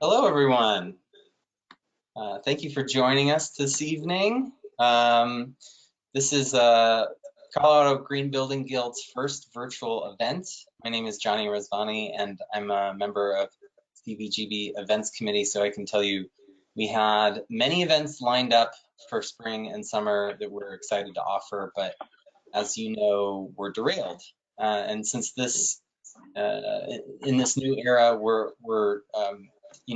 Hello, everyone. Thank you for joining us this evening. This is Colorado Green Building Guild's first virtual event. My name is Johnny Rezvani, and I'm a member of CGBG Events Committee, so I can tell you we had many events lined up for spring and summer that we're excited to offer, but as you know, we're derailed. And since this, in this new era,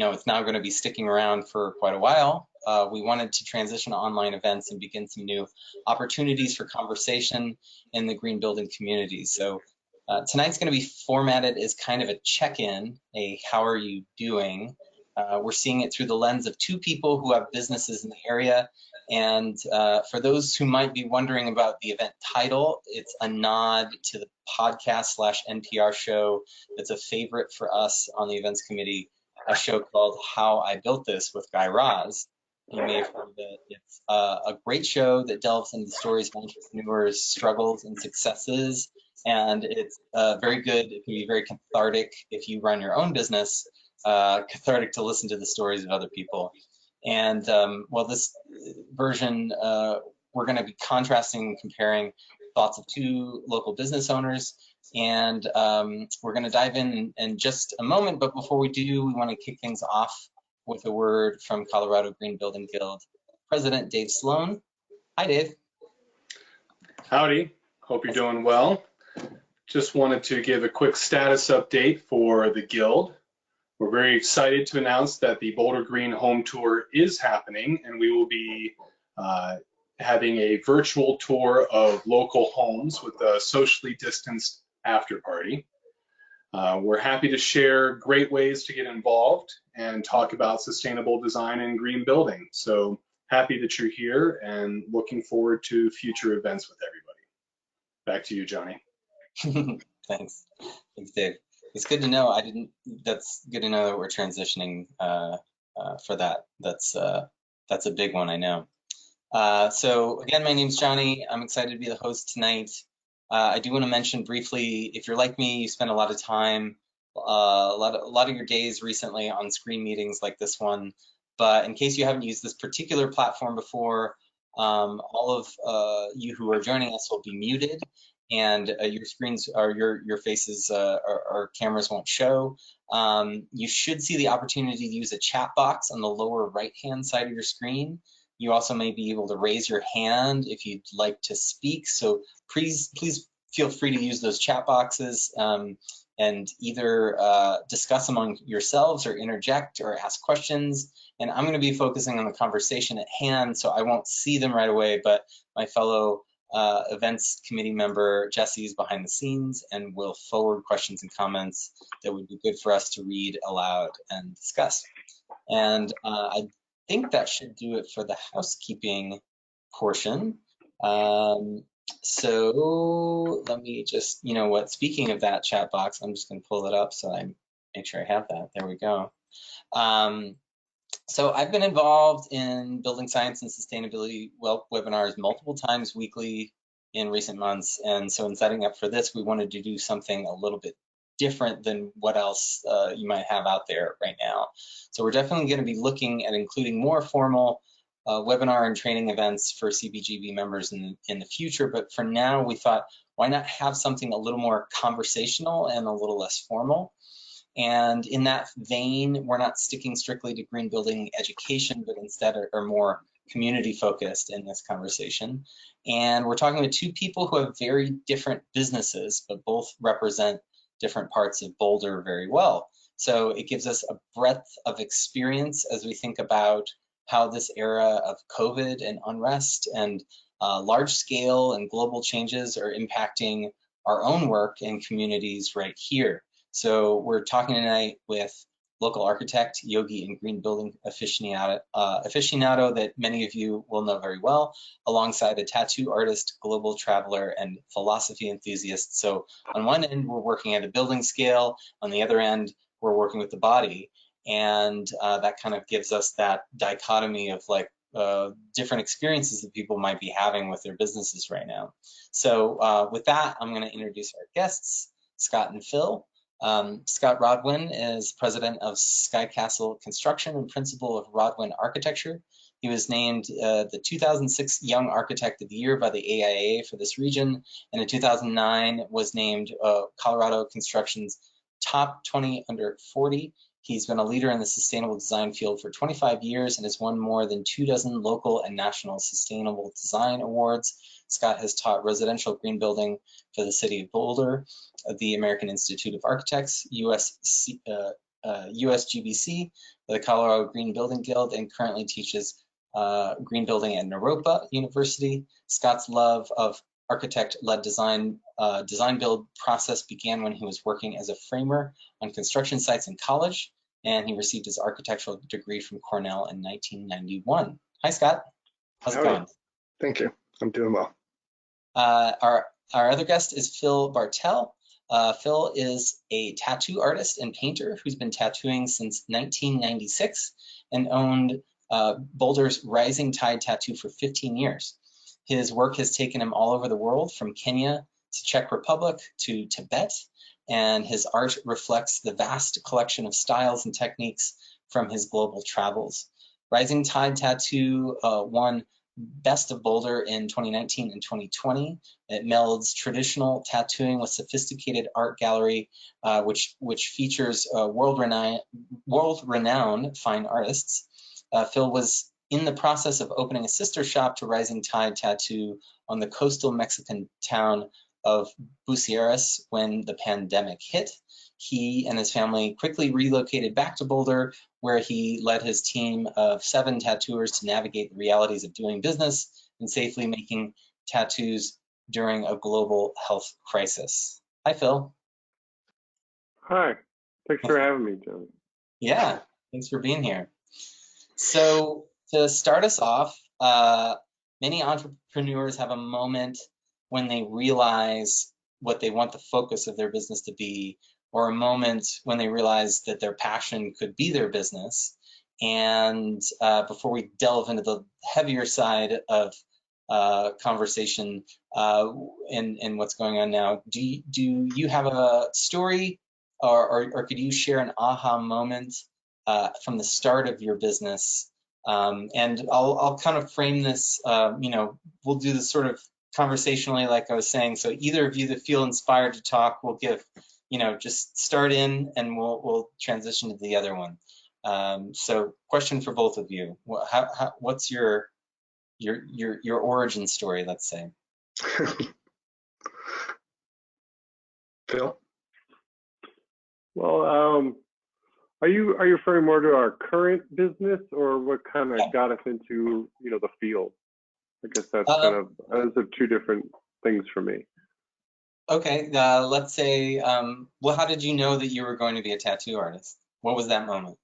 it's now going to be sticking around for quite a while. We wanted to transition to online events and begin some new opportunities for conversation in the green building community. So tonight's going to be formatted as kind of a check-in, a how are you doing? We're seeing it through the lens of two people who have businesses in the area. And for those who might be wondering about the event title, it's a nod to the podcast/NPR show that's a favorite for us on the events committee, a show called How I Built This with Guy Raz. You may have heard of it. It's a great show that delves into the stories of entrepreneurs' struggles and successes, and it's very good. It can be very cathartic if you run your own business, cathartic to listen to the stories of other people. And this version, we're going to be contrasting and comparing thoughts of two local business owners. And we're going to dive in just a moment. But before we do, we want to kick things off with a word from Colorado Green Building Guild President Dave Sloan. Hi, Dave. Howdy. Hope you're doing well. Just wanted to give a quick status update for the Guild. We're very excited to announce that the Boulder Green Home Tour is happening, and we will be having a virtual tour of local homes with a socially distanced after party. We're happy to share great ways to get involved and talk about sustainable design and green building. So happy that you're here and looking forward to future events with everybody. Back to you, Johnny. Thanks, Dave. It's good to know. That's good to know that we're transitioning for that. That's a big one, I know. So again, my name's Johnny. I'm excited to be the host tonight. I do want to mention briefly, if you're like me, you spend a lot of time, a lot of your days recently on screen meetings like this one. But in case you haven't used this particular platform before, all of you who are joining us will be muted, and your screens or your faces or cameras won't show. You should see the opportunity to use a chat box on the lower right-hand side of your screen. You also may be able to raise your hand if you'd like to speak. So please feel free to use those chat boxes and either discuss among yourselves or interject or ask questions. And I'm going to be focusing on the conversation at hand, so I won't see them right away, but my fellow events committee member Jesse is behind the scenes and will forward questions and comments that would be good for us to read aloud and discuss. And I think that should do it for the housekeeping portion. So let me just, speaking of that chat box, I'm just going to pull it up so I make sure I have that. There we go. So I've been involved in building science and sustainability webinars multiple times weekly in recent months. And so in setting up for this, we wanted to do something a little bit different than what else you might have out there right now. So we're definitely going to be looking at including more formal webinar and training events for CBGB members in the future. But for now, we thought, why not have something a little more conversational and a little less formal? And in that vein, we're not sticking strictly to green building education, but instead are more community focused in this conversation. And we're talking with two people who have very different businesses, but both represent different parts of Boulder very well. So it gives us a breadth of experience as we think about how this era of COVID and unrest and large scale and global changes are impacting our own work and communities right here. So we're talking tonight with local architect, yogi, and green building aficionado that many of you will know very well, alongside a tattoo artist, global traveler, and philosophy enthusiast. So on one end, we're working at a building scale. On the other end, we're working with the body. And that kind of gives us that dichotomy of different experiences that people might be having with their businesses right now. So with that, I'm going to introduce our guests, Scott and Phil. Scott Rodwin is president of Sky Castle Construction and principal of Rodwin Architecture. He was named the 2006 Young Architect of the Year by the AIA for this region, and in 2009 was named Colorado Construction's Top 20 Under 40. He's been a leader in the sustainable design field for 25 years and has won more than 24 local and national sustainable design awards. Scott has taught residential green building for the city of Boulder, the American Institute of Architects, USGBC, the Colorado Green Building Guild, and currently teaches green building at Naropa University. Scott's love of architect-led design build process began when he was working as a framer on construction sites in college, and he received his architectural degree from Cornell in 1991. Hi, Scott. How's it going? Thank you. I'm doing well. Our other guest is Phil Bartell. Phil is a tattoo artist and painter who's been tattooing since 1996 and owned Boulder's Rising Tide Tattoo for 15 years. His work has taken him all over the world, from Kenya to Czech Republic to Tibet, and his art reflects the vast collection of styles and techniques from his global travels. Rising Tide Tattoo won Best of Boulder in 2019 and 2020. It melds traditional tattooing with sophisticated art gallery, which features world-renowned fine artists. Phil was in the process of opening a sister shop to Rising Tide Tattoo on the coastal Mexican town of Bucieres when the pandemic hit. He and his family quickly relocated back to Boulder, where he led his team of 7 tattooers to navigate the realities of doing business and safely making tattoos during a global health crisis. Hi, Phil. Hi. Thanks for having me, John. Yeah, thanks for being here. So to start us off, many entrepreneurs have a moment when they realize what they want the focus of their business to be, or a moment when they realize that their passion could be their business. And before we delve into the heavier side of conversation and what's going on now, do you have a story, or could you share an aha moment from the start of your business? And I'll kind of frame this, we'll do this sort of conversationally, like I was saying. So either of you that feel inspired to talk will give, just start in, and we'll transition to the other one. So question for both of you: what's your origin story, let's say? Phil? Well, are you referring more to our current business, or what kind of got us into the field? I guess that's those are two different things for me. Okay, let's say, well, how did you know that you were going to be a tattoo artist? What was that moment?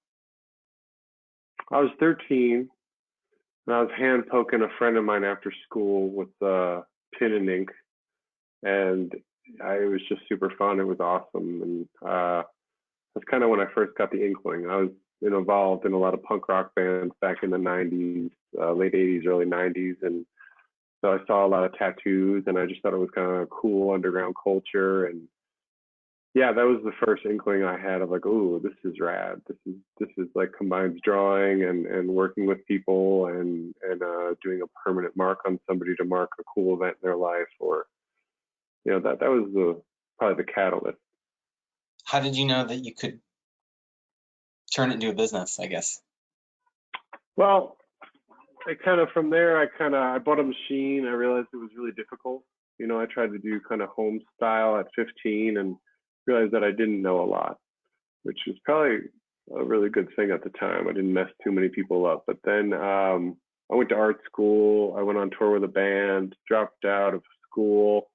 I was 13, and I was hand poking a friend of mine after school with pen and ink, and it was just super fun. It was awesome, and that's kind of when I first got the inkling. I was involved in a lot of punk rock bands back in the 90s, late 80s, early 90s, and so I saw a lot of tattoos, and I just thought it was kind of a cool underground culture. And yeah, that was the first inkling I had of like, oh, this is rad. This is like combines drawing and working with people and doing a permanent mark on somebody to mark a cool event in their life, or that was probably the catalyst. How did you know that you could turn it into a business, I guess? Well, from there, I bought a machine. I realized it was really difficult. I tried to do kind of home style at 15 and realized that I didn't know a lot, which was probably a really good thing at the time. I didn't mess too many people up. But then I went to art school. I went on tour with a band, dropped out of school,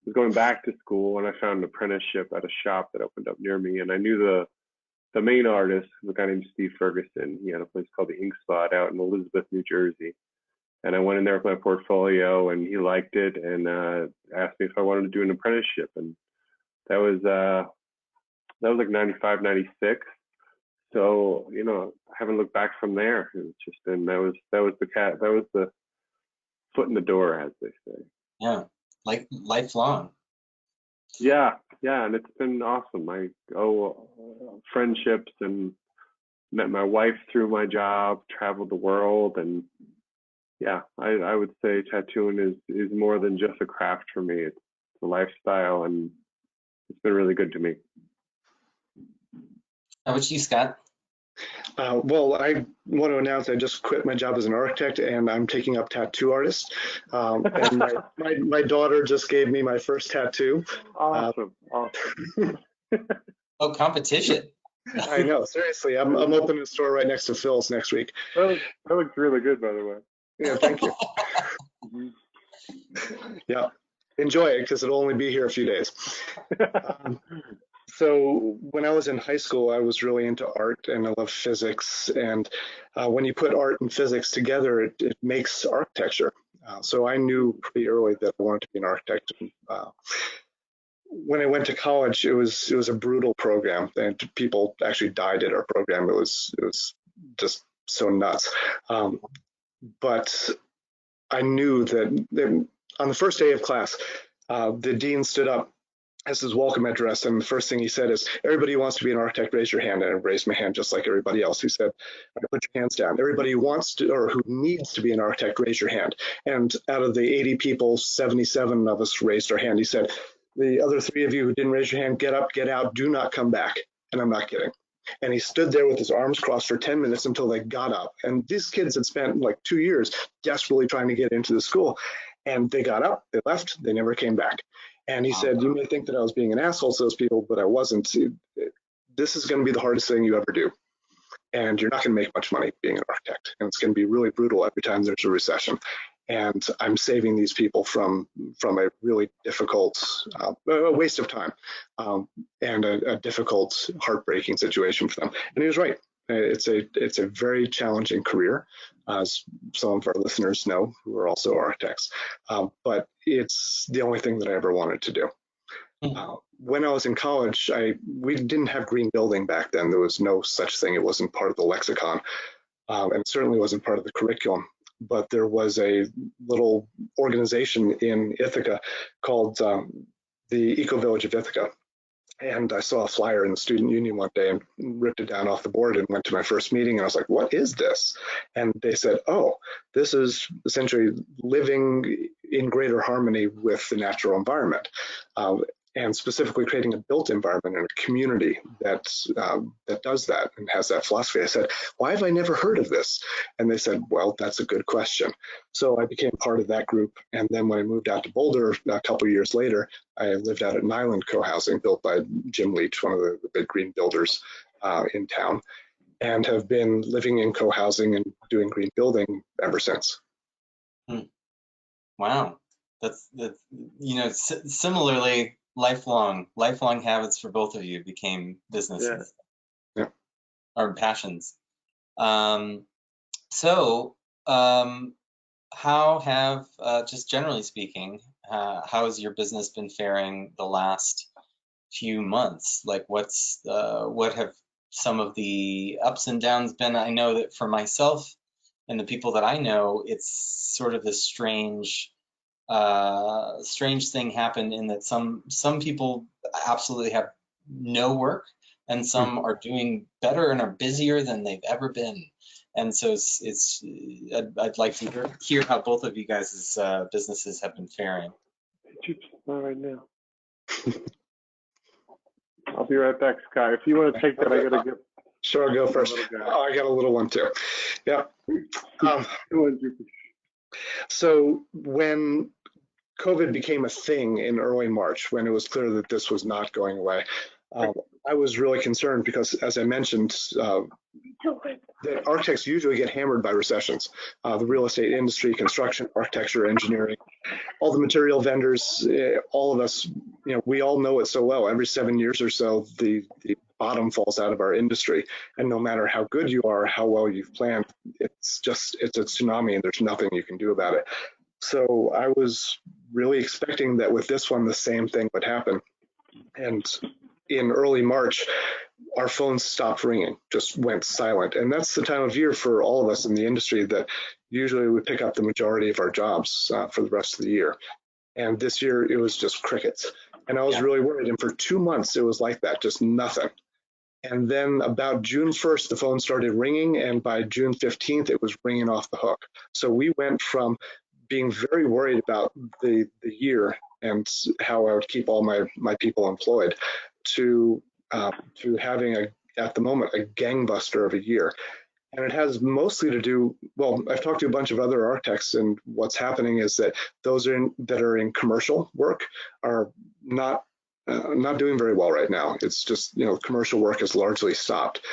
was going back to school, and I found an apprenticeship at a shop that opened up near me. And I knew the main artist, a guy named Steve Ferguson. He had a place called the Ink Spot out in Elizabeth, New Jersey. And I went in there with my portfolio, and he liked it and asked me if I wanted to do an apprenticeship. And that was like 95, 96. So, I haven't looked back from there. It was just, and that was the foot in the door, as they say. Yeah, like lifelong. Yeah, yeah, and it's been awesome. I friendships and met my wife through my job, traveled the world, and yeah, I would say tattooing is more than just a craft for me. It's a lifestyle, and it's been really good to me. How about you, Scott? Well, I want to announce I just quit my job as an architect, and I'm taking up tattoo artist. And my daughter just gave me my first tattoo. Awesome. Oh, competition. I know, seriously. I'm opening a store right next to Phil's next week. That looks really good, by the way. Yeah, thank you. Yeah, enjoy it because it'll only be here a few days. So when I was in high school, I was really into art and I love physics. And when you put art and physics together, it makes architecture. So I knew pretty early that I wanted to be an architect. When I went to college, it was a brutal program, and people actually died at our program. It was just so nuts. But I knew that on the first day of class, the dean stood up as his welcome address, and the first thing he said is, "Everybody who wants to be an architect, raise your hand." And I raised my hand just like everybody else. He said, "Put your hands down. Everybody who wants to or who needs to be an architect, raise your hand." And out of the 80 people, 77 of us raised our hand. He said, "The other 3 of you who didn't raise your hand, get up, get out, do not come back." And I'm not kidding. And he stood there with his arms crossed for 10 minutes until they got up. And these kids had spent like 2 years desperately trying to get into the school. And they got up, they left, they never came back. And he said, "You may think that I was being an asshole to those people, but I wasn't. This is going to be the hardest thing you ever do. And you're not going to make much money being an architect. And it's going to be really brutal every time there's a recession. And I'm saving these people from a really difficult, a waste of time, and a difficult, heartbreaking situation for them." And he was right. It's a very challenging career, as some of our listeners know who are also architects. But it's the only thing that I ever wanted to do. When I was in college, we didn't have green building back then. There was no such thing. It wasn't part of the lexicon, and it certainly wasn't part of the curriculum. But there was a little organization in Ithaca called the Eco Village of Ithaca. And I saw a flyer in the student union one day and ripped it down off the board and went to my first meeting. And I was like, "What is this?" And they said, "Oh, this is essentially living in greater harmony with the natural environment. And specifically creating a built environment and a community that does that and has that philosophy." I said, "Why have I never heard of this?" And they said, "Well, that's a good question." So I became part of that group. And then when I moved out to Boulder a couple of years later, I lived out at Nyland Co-housing, built by Jim Leach, one of the big green builders in town, and have been living in co-housing and doing green building ever since. Wow, that's similarly. Lifelong habits for both of you became businesses. Yeah. Or passions. How have, just generally speaking, how has your business been faring the last few months? Like what have some of the ups and downs been? I know that for myself and the people that I know, it's sort of this strange thing happened in that some people absolutely have no work, and some are doing better and are busier than they've ever been. And so I'd like to hear how both of you guys' businesses have been faring. Not right now. I'll be right back, Scott. If you want to take that, I gotta get. Sure, I'll go first. Oh, I got a little one too. Yeah. So when COVID became a thing in early March, when it was clear that this was not going away, I was really concerned because, as I mentioned, that architects usually get hammered by recessions. The real estate industry, construction, architecture, engineering, all the material vendors, all of us, we all know it so well. Every 7 years or so, the bottom falls out of our industry. And no matter how good you are, how well you've planned, it's a tsunami and there's nothing you can do about it. So I was really expecting that with this one, the same thing would happen. And in early March, our phones stopped ringing, just went silent. And that's the time of year for all of us in the industry that usually we pick up the majority of our jobs for the rest of the year. And this year it was just crickets. And I was Yeah. really worried. And for 2 months, it was like that, just nothing. And then about June 1st, the phone started ringing. And by June 15th, it was ringing off the hook. So we went from being very worried about the year and how I would keep all my people employed to having at the moment, a gangbuster of a year. And it has mostly to do, well, I've talked to a bunch of other architects, and what's happening is that those that are in commercial work are not doing very well right now. It's just, commercial work has largely stopped.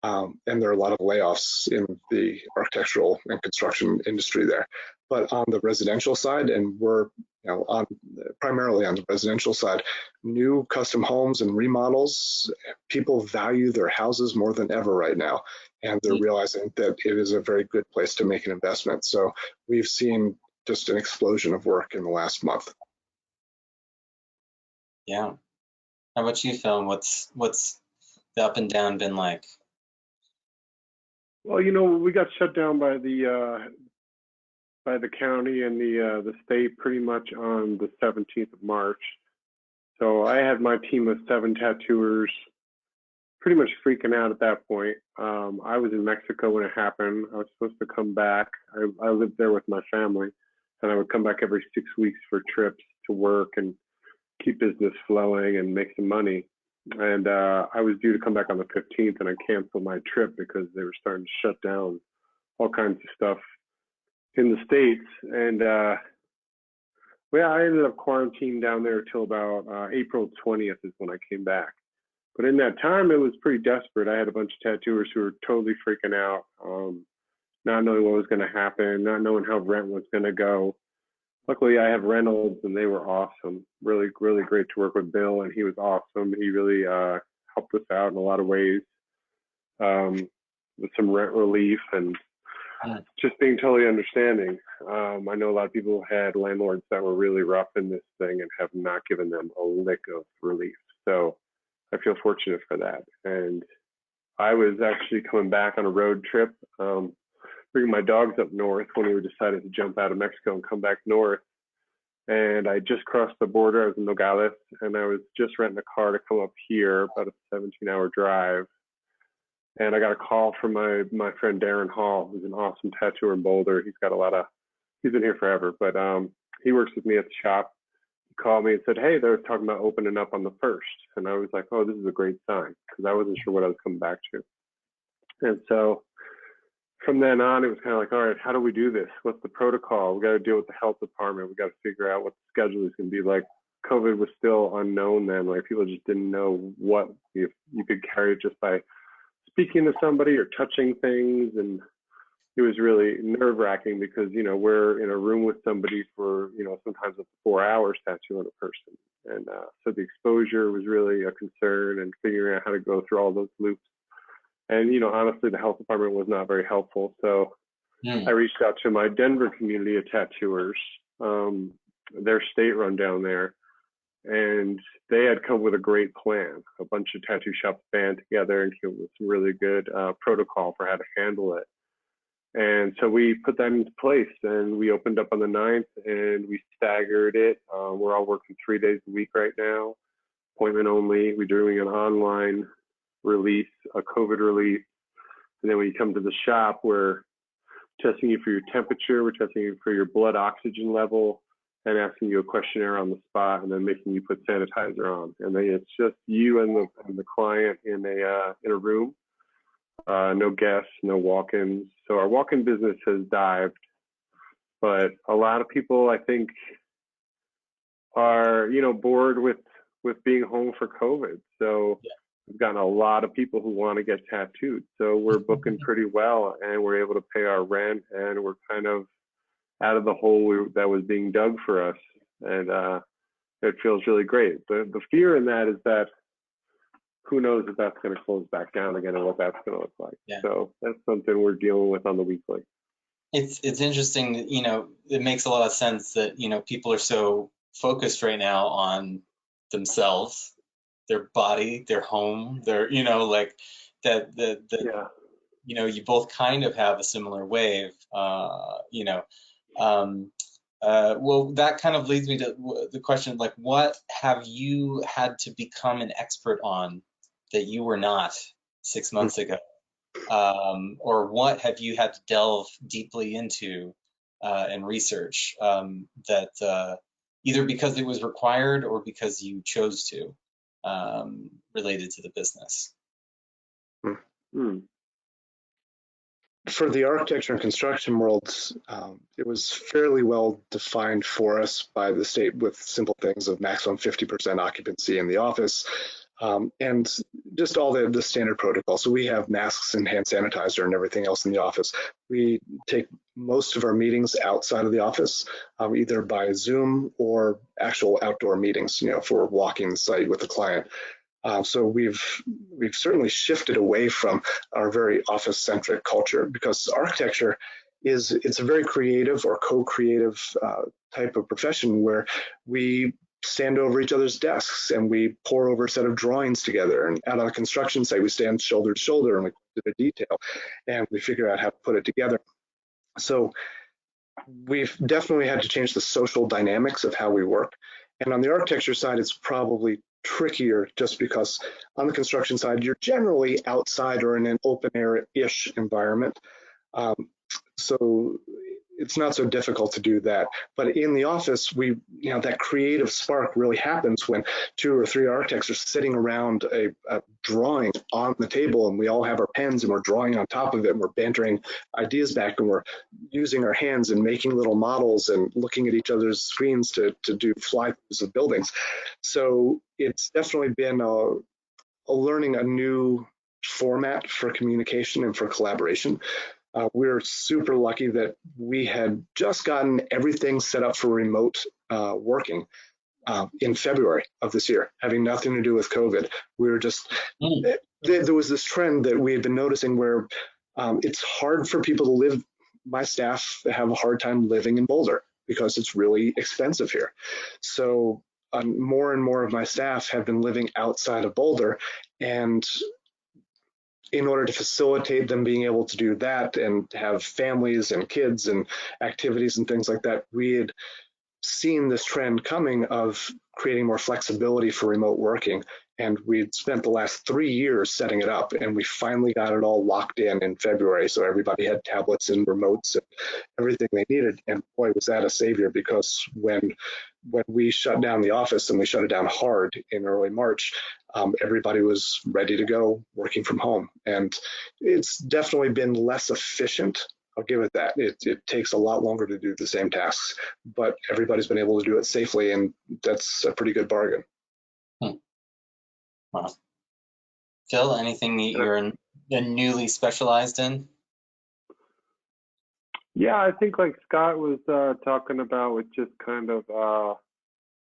And there are a lot of layoffs in the architectural and construction industry there. But on the residential side, and we're primarily on the residential side, new custom homes and remodels, people value their houses more than ever right now. And they're realizing that it is a very good place to make an investment. So we've seen just an explosion of work in the last month. Yeah. How about you, Phil? What's the up and down been like? Well, we got shut down by the county and the state pretty much on the 17th of March. So I had my team of 7 tattooers pretty much freaking out at that point. I was in Mexico when it happened. I was supposed to come back. I lived there with my family, and I would come back every 6 weeks for trips to work and keep business flowing and make some money. And I was due to come back on the 15th, and I canceled my trip because they were starting to shut down all kinds of stuff in the States. And I ended up quarantined down there till about April 20th is when I came back. But in that time, it was pretty desperate. I had a bunch of tattooers who were totally freaking out, not knowing what was going to happen, not knowing how rent was going to go. Luckily, I have Reynolds, and they were awesome. Really, really great to work with Bill, and he was awesome. He really helped us out in a lot of ways with some rent relief and just being totally understanding. I know a lot of people had landlords that were really rough in this thing and have not given them a lick of relief. So I feel fortunate for that. And I was actually coming back on a road trip, bringing my dogs up north when we decided to jump out of Mexico and come back north. And I just crossed the border. I was in Nogales, and I was just renting a car to come up here, about a 17-hour drive. And I got a call from my friend Darren Hall, who's an awesome tattooer in Boulder. He's been here forever, but he works with me at the shop. He called me and said, hey, they're talking about opening up on the 1st. And I was like, oh, this is a great sign, because I wasn't sure what I was coming back to. And so from then on, it was kind of like, all right, how do we do this? What's the protocol? We got to deal with the health department. We got to figure out what the schedule is going to be like. COVID was still unknown then. Like, people just didn't know what, if you could carry it just by speaking to somebody or touching things. And it was really nerve wracking because, we're in a room with somebody for, sometimes up to 4 hours tattooing a person. And so the exposure was really a concern, and figuring out how to go through all those loops. And, honestly, the health department was not very helpful. So I reached out to my Denver community of tattooers. They're state run down there. And they had come with a great plan. A bunch of tattoo shops band together and came with some really good protocol for how to handle it. And so we put that into place, and we opened up on the 9th, and we staggered it. We're all working 3 days a week right now, appointment only. We're doing an online release, a COVID release. And then when you come to the shop, we're testing you for your temperature, we're testing you for your blood oxygen level, and asking you a questionnaire on the spot, and then making you put sanitizer on. And then it's just you and the client in a room, no guests, no walk-ins. So our walk-in business has dived, but a lot of people, I think, are bored with being home for COVID. So we've gotten a lot of people who want to get tattooed. So we're booking pretty well, and we're able to pay our rent, and we're kind of out of the hole that was being dug for us. And it feels really great. The fear in that is that who knows if that's going to close back down again and what that's going to look like. Yeah. So that's something we're dealing with on the weekly. It's interesting that, it makes a lot of sense that, people are so focused right now on themselves, their body, their home, their, like that, you both kind of have a similar wave, Well, that kind of leads me to the question, like, what have you had to become an expert on that you were not 6 months ago? Or what have you had to delve deeply into and research that either because it was required or because you chose to, related to the business? Hmm. For the architecture and construction worlds, it was fairly well defined for us by the state with simple things of maximum 50% occupancy in the office, and just all the standard protocol. So we have masks and hand sanitizer and everything else in the office. We take most of our meetings outside of the office, either by Zoom or actual outdoor meetings, for walking the site with the client. So we've certainly shifted away from our very office-centric culture, because architecture it's a very creative or co-creative type of profession where we stand over each other's desks and we pour over a set of drawings together. And out on a construction site, we stand shoulder to shoulder and we do the detail and we figure out how to put it together. So we've definitely had to change the social dynamics of how we work. And on the architecture side, it's probably trickier just because on the construction side, you're generally outside or in an open air-ish environment. So it's not so difficult to do that. But in the office, that creative spark really happens when 2 or 3 architects are sitting around a drawing on the table, and we all have our pens and we're drawing on top of it, and we're bantering ideas back, and we're using our hands and making little models and looking at each other's screens to do fly-throughs of buildings. So it's definitely been a learning a new format for communication and for collaboration. We're super lucky that we had just gotten everything set up for remote working in February of this year, having nothing to do with COVID. We were just, there was this trend that we had been noticing where it's hard for people to live. My staff have a hard time living in Boulder because it's really expensive here. So more and more of my staff have been living outside of Boulder, and in order to facilitate them being able to do that and have families and kids and activities and things like that, we had seen this trend coming of creating more flexibility for remote working. And we'd spent the last 3 years setting it up, and we finally got it all locked in February. So everybody had tablets and remotes and everything they needed. And boy, was that a savior, because when we shut down the office, and we shut it down hard in early March, everybody was ready to go working from home. And it's definitely been less efficient. I'll give it that. It takes a lot longer to do the same tasks, but everybody's been able to do it safely, and that's a pretty good bargain. Wow. Phil, anything that you're newly specialized in? Yeah, I think like Scott was talking about, with just kind of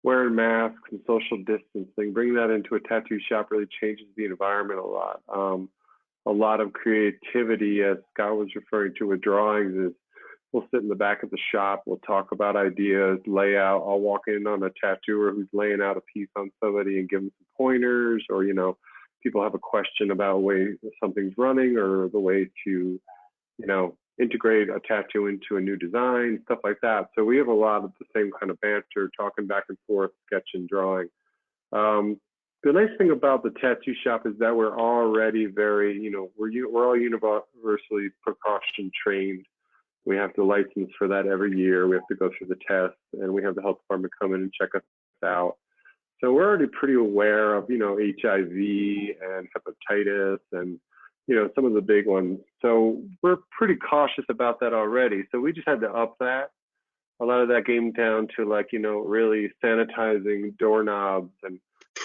wearing masks and social distancing, bringing that into a tattoo shop really changes the environment a lot. A lot of creativity, as Scott was referring to with drawings, is we'll sit in the back of the shop, we'll talk about ideas, layout. I'll walk in on a tattooer who's laying out a piece on somebody and give them some pointers, or, people have a question about the way something's running or the way to, integrate a tattoo into a new design, stuff like that. So we have a lot of the same kind of banter, talking back and forth, sketching, drawing. The nice thing about the tattoo shop is that we're already very, we're all universally precaution trained. We have to license for that every year. We have to go through the test, and we have the health department come in and check us out. So we're already pretty aware of, HIV and hepatitis and, some of the big ones. So we're pretty cautious about that already. So we just had to up that. A lot of that came down to really sanitizing doorknobs and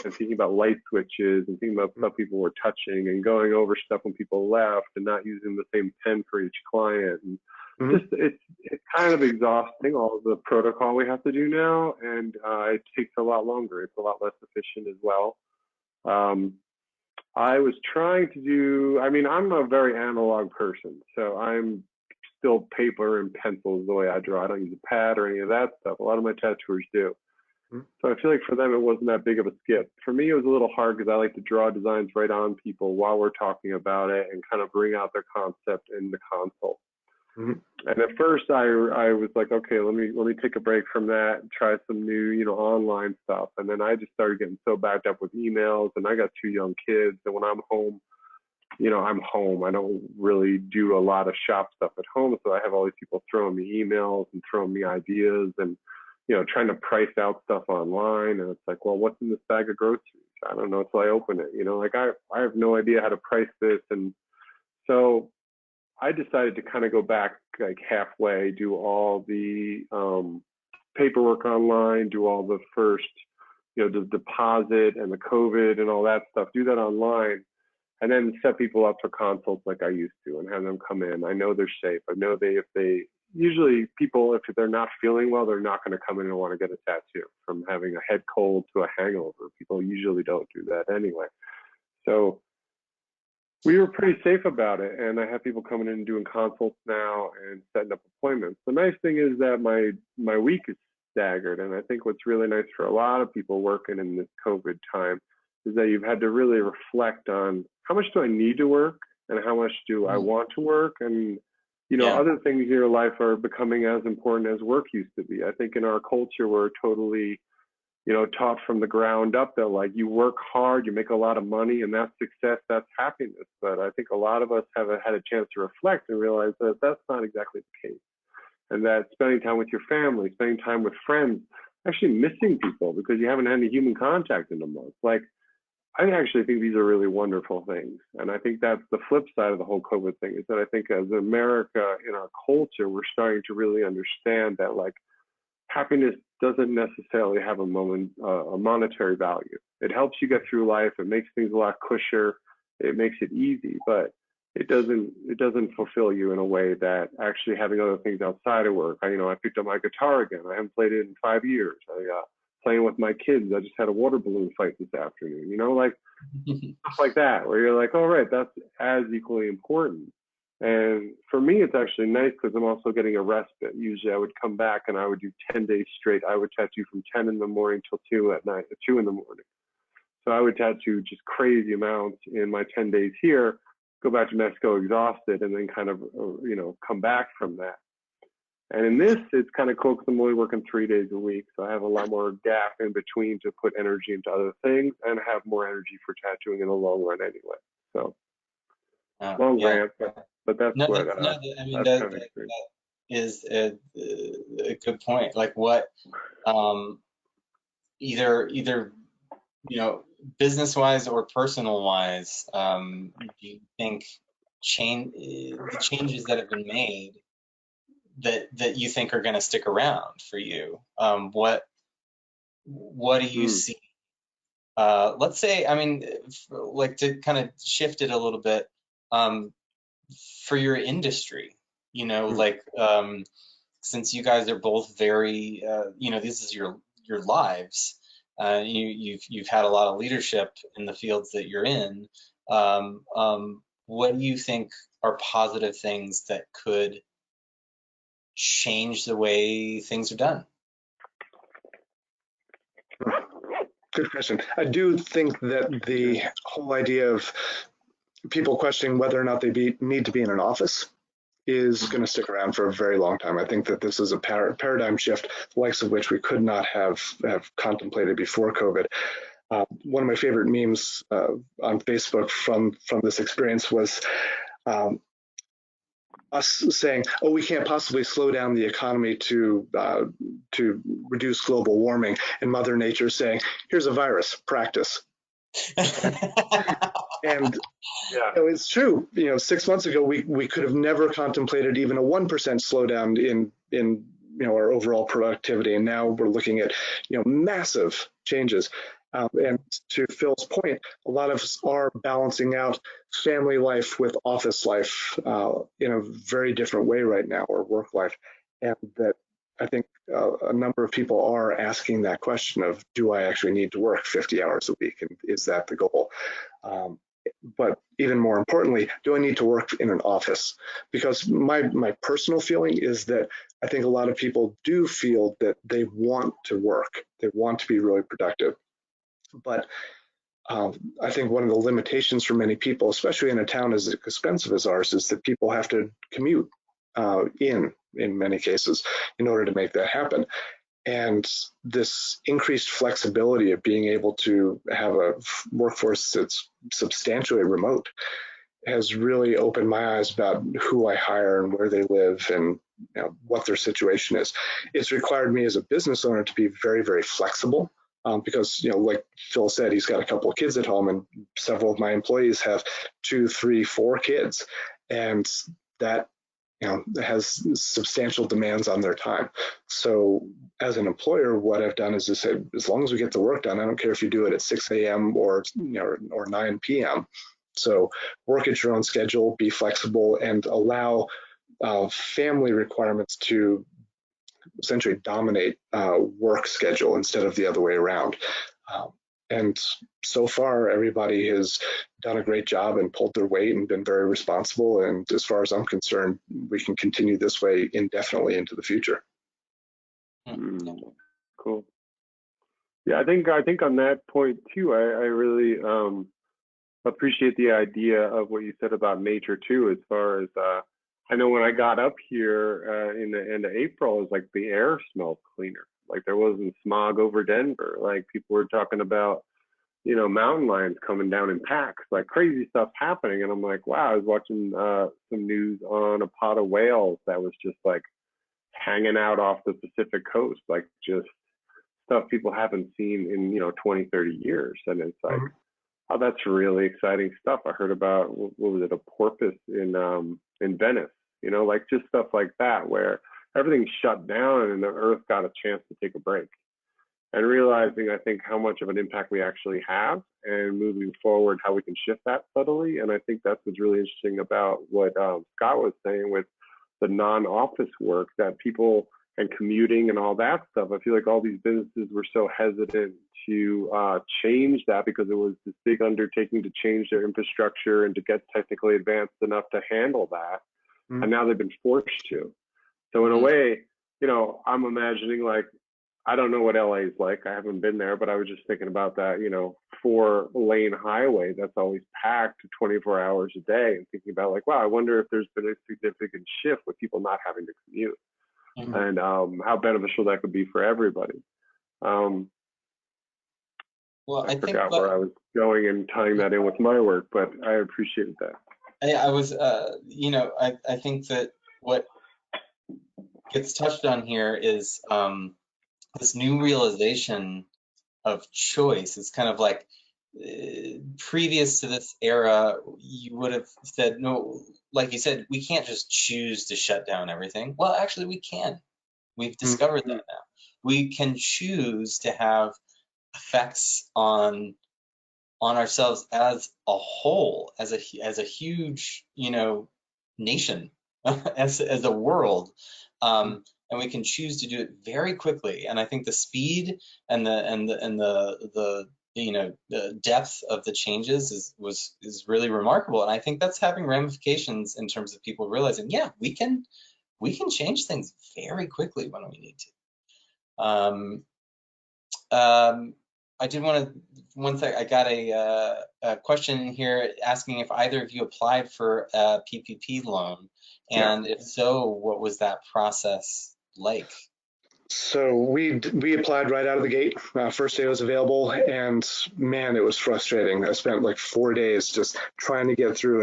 thinking about light switches and thinking about stuff people were touching and going over stuff when people left and not using the same pen for each client. And just it's kind of exhausting, all of the protocol we have to do now, and it takes a lot longer. It's a lot less efficient as well. I was trying to do, I'm a very analog person, so I'm still paper and pencils the way I draw. I don't use a pad or any of that stuff. A lot of my tattooers do. So I feel like for them, it wasn't that big of a skip. For me, it was a little hard because I like to draw designs right on people while we're talking about it and kind of bring out their concept in the console. And at first I was like, okay, let me take a break from that and try some new, online stuff. And then I just started getting so backed up with emails, and I got 2 young kids. And when I'm home, I'm home. I don't really do a lot of shop stuff at home. So I have all these people throwing me emails and throwing me ideas and, trying to price out stuff online. And it's like, well, what's in this bag of groceries? I don't know until I open it. Like I have no idea how to price this. And so I decided to kind of go back like halfway, do all the paperwork online, do all the first, the deposit and the COVID and all that stuff, do that online, and then set people up for consults like I used to and have them come in. I know they're safe. I know usually people, if they're not feeling well, they're not going to come in and want to get a tattoo from having a head cold to a hangover. People usually don't do that anyway. So we were pretty safe about it, and I have people coming in and doing consults now and setting up appointments. The nice thing is that my week is staggered, and I think what's really nice for a lot of people working in this COVID time is that you've had to really reflect on how much do I need to work and how much do I want to work, and other things in your life are becoming as important as work used to be. I think in our culture we're totally taught from the ground up that like you work hard, you make a lot of money, and that's success, that's happiness. But I think a lot of us haven't had a chance to reflect and realize that that's not exactly the case. And that spending time with your family, spending time with friends, actually missing people because you haven't had any human contact in a month. Like, I actually think these are really wonderful things. And I think that's the flip side of the whole COVID thing, is that I think as America, in our culture, we're starting to really understand that like happiness doesn't necessarily have a monetary value. It helps you get through life. It makes things a lot cushier. It makes it easy, but it doesn't fulfill you in a way that actually having other things outside of work. I picked up my guitar again. I haven't played it in 5 years. Playing with my kids. I just had a water balloon fight this afternoon. Like stuff like that, where you're like, all right, that's as equally important. And for me, it's actually nice because I'm also getting a respite. Usually I would come back and I would do 10 days straight. I would tattoo from 10 in the morning till 2 at night, 2 in the morning. So I would tattoo just crazy amounts in my 10 days here, go back to Mexico exhausted, and then kind of, come back from that. And in this, it's kind of cool because I'm only working 3 days a week. So I have a lot more gap in between to put energy into other things and have more energy for tattooing in the long run anyway. So long rant, but that's what that is a good point. Like what, either business wise or personal wise, do you think the changes that have been made that you think are going to stick around for you? What do you see? Let's say, like to kind of shift it a little bit, for your industry, like since you guys are both very, this is your lives. You've had a lot of leadership in the fields that you're in. What do you think are positive things that could change the way things are done? Good question. I do think that the whole idea of people questioning whether or not they need to be in an office is going to stick around for a very long time. I think that this is a paradigm shift, the likes of which we could not have contemplated before COVID. One of my favorite memes on Facebook from this experience was us saying, "Oh, we can't possibly slow down the economy to reduce global warming," and Mother Nature saying, "Here's a virus, practice." And it's true. 6 months ago, we could have never contemplated even a 1% slowdown in our overall productivity, and now we're looking at massive changes. And to Phil's point, a lot of us are balancing out family life with office life in a very different way right now, or work life, and that I think a number of people are asking that question of, do I actually need to work 50 hours a week, and is that the goal? But even more importantly, do I need to work in an office? Because my personal feeling is that I think a lot of people do feel that they want to work, they want to be really productive. But I think one of the limitations for many people, especially in a town as expensive as ours, is that people have to commute in many cases in order to make that happen. And this increased flexibility of being able to have a workforce that's substantially remote has really opened my eyes about who I hire and where they live and what their situation is. It's required me as a business owner to be very, very flexible because, like Phil said, he's got a couple of kids at home, and several of my employees have 2, 3, 4 kids, and that has substantial demands on their time. So as an employer, what I've done is to say, as long as we get the work done, I don't care if you do it at 6 a.m. or 9 p.m. So work at your own schedule, be flexible, and allow family requirements to essentially dominate work schedule instead of the other way around. And so far, everybody has done a great job and pulled their weight and been very responsible. And as far as I'm concerned, we can continue this way indefinitely into the future. Cool. Yeah, I think on that point too, I really appreciate the idea of what you said about nature too. As far as I know, when I got up here in the end of April, it was like the air smelled cleaner. Like there wasn't smog over Denver. Like people were talking about, mountain lions coming down in packs, like crazy stuff happening. And I'm like, wow, I was watching some news on a pod of whales that was just like hanging out off the Pacific coast, like just stuff people haven't seen in, 20, 30 years. And it's like, oh, that's really exciting stuff. I heard about, what was it, a porpoise in Venice, like just stuff like that, where everything shut down and the earth got a chance to take a break. And realizing, I think, how much of an impact we actually have, and moving forward, how we can shift that subtly. And I think that's what's really interesting about what Scott was saying with the non-office work, that people and commuting and all that stuff. I feel like all these businesses were so hesitant to change that because it was this big undertaking to change their infrastructure and to get technically advanced enough to handle that. And now they've been forced to. So in a way, I'm imagining, like, I don't know what LA is like. I haven't been there, but I was just thinking about that, 4-lane highway that's always packed 24 hours a day, and thinking about, like, wow, I wonder if there's been a significant shift with people not having to commute, and how beneficial that could be for everybody. Well, I forgot where I was going and tying that in with my work, but I appreciate that. I was, I think that what gets touched on here is this new realization of choice. It's kind of like previous to this era, you would have said, no, like you said, we can't just choose to shut down everything. Well, actually, we can. We've discovered that now. We can choose to have effects on ourselves as a whole, as a huge, nation, as a world, and we can choose to do it very quickly. And I think the speed and the depth of the changes is really remarkable. And I think that's having ramifications in terms of people realizing, yeah, we can change things very quickly when we need to. I did want to, one thing, I got a question in here asking if either of you applied for a PPP loan, and if so, what was that process like? So we applied right out of the gate. First day it was available, and man, it was frustrating. I spent like 4 days just trying to get through.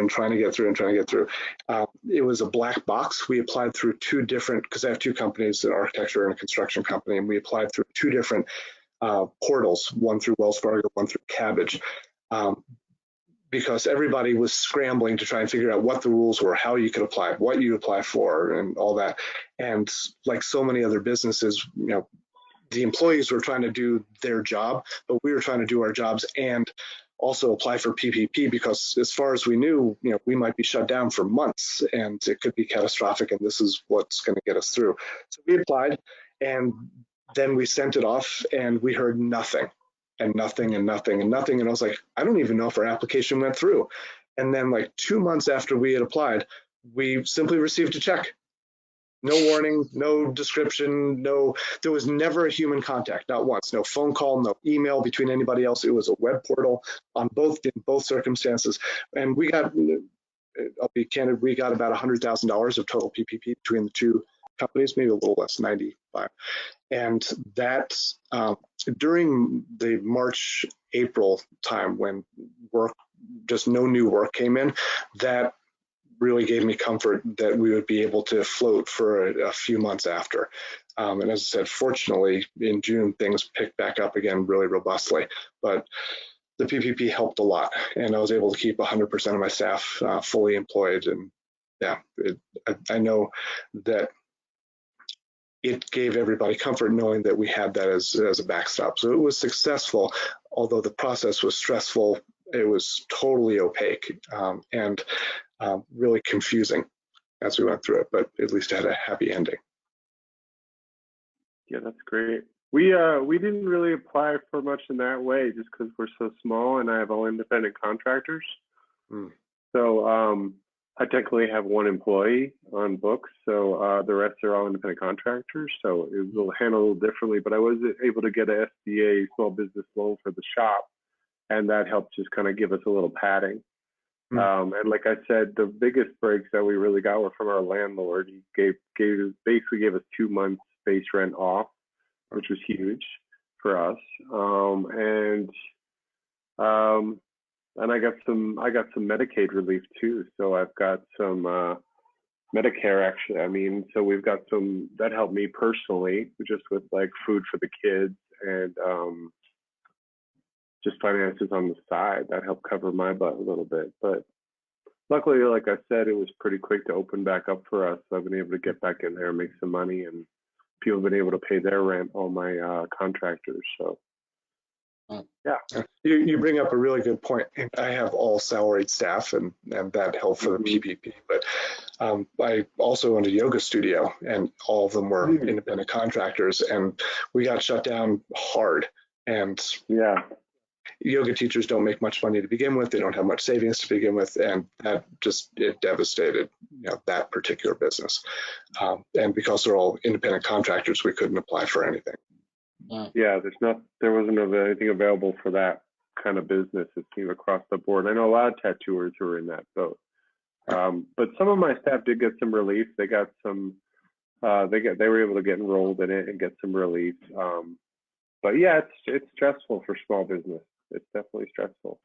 It was a black box. We applied through 2 different, because I have 2 companies, an architecture and a construction company, and we applied through 2 different portals, one through Wells Fargo, one through Cabbage, because everybody was scrambling to try and figure out what the rules were, how you could apply, what you apply for, and all that. And like so many other businesses, the employees were trying to do their job, but we were trying to do our jobs and also apply for PPP, because as far as we knew, we might be shut down for months and it could be catastrophic, and this is what's going to get us through. So we applied, and then we sent it off, and we heard nothing and nothing and nothing and nothing. And I was like, I don't even know if our application went through. And then like 2 months after we had applied, we simply received a check. No warning, no description, there was never a human contact, not once, no phone call, no email between anybody else. It was a web portal in both circumstances. And we got I'll be candid, we got about $100,000 of total PPP between the two companies, maybe a little less, 95. And that during the March, April time when just no new work came in, that really gave me comfort that we would be able to float for a few months after. And as I said, fortunately, in June, things picked back up again really robustly. But the PPP helped a lot, and I was able to keep 100% of my staff fully employed. And yeah, I know that it gave everybody comfort knowing that we had that as a backstop. So it was successful, although the process was stressful. It was totally opaque and really confusing as we went through it, but at least it had a happy ending. Yeah, that's great. We didn't really apply for much in that way just because we're so small and I have all independent contractors. So I technically have one employee on books, so the rest are all independent contractors. So it was handled a little differently, but I was able to get a SBA small business loan for the shop, and that helped just kind of give us a little padding. And like I said, the biggest breaks that we really got were from our landlord. He basically gave us 2 months base rent off, which was huge for us. And I got some Medicaid relief too. So I've got some Medicare actually. I mean, so we've got some that helped me personally, just with like food for the kids and just finances on the side that helped cover my butt a little bit. But luckily, like I said, it was pretty quick to open back up for us. So I've been able to get back in there and make some money, and people have been able to pay their rent, all my contractors. So yeah. You bring up a really good point. I have all salaried staff, and that helped for the PPP. But I also owned a yoga studio, and all of them were independent contractors, and we got shut down hard. And yeah, yoga teachers don't make much money to begin with. They don't have much savings to begin with, and that it devastated that particular business. And because they're all independent contractors, we couldn't apply for anything. Yeah, there wasn't anything available for that kind of business. It seemed across the board. I know a lot of tattooers who are in that boat. But some of my staff did get some relief. They got some. They were able to get enrolled in it and get some relief. But yeah, it's stressful for small business. It's definitely stressful.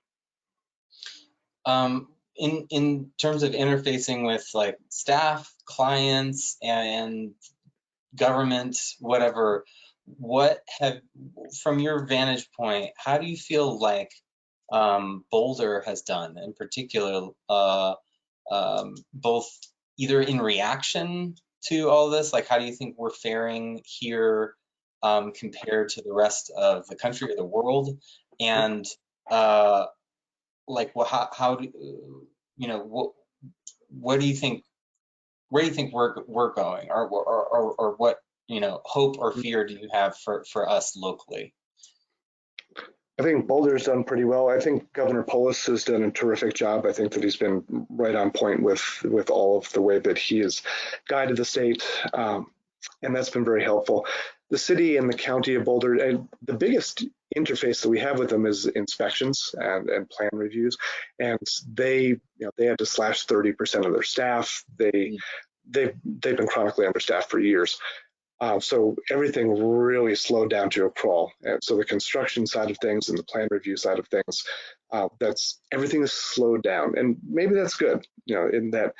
In terms of interfacing with like staff, clients, and government, whatever, from your vantage point, how do you feel like Boulder has done in particular, both either in reaction to all this, like how do you think we're faring here compared to the rest of the country or the world, and like how do what do you think, where do you think we're going, or what hope or fear do you have for us locally? I think Boulder's done pretty well. I think Governor Polis has done a terrific job. I think that he's been right on point with all of the way that he has guided the state, and that's been very helpful. The city and the county of Boulder, and the biggest interface that we have with them is inspections and plan reviews, and they had to slash 30% of their staff. They've been chronically understaffed for years. So everything really slowed down to a crawl. And so the construction side of things and the plan review side of things, everything is slowed down. And maybe that's good, in that,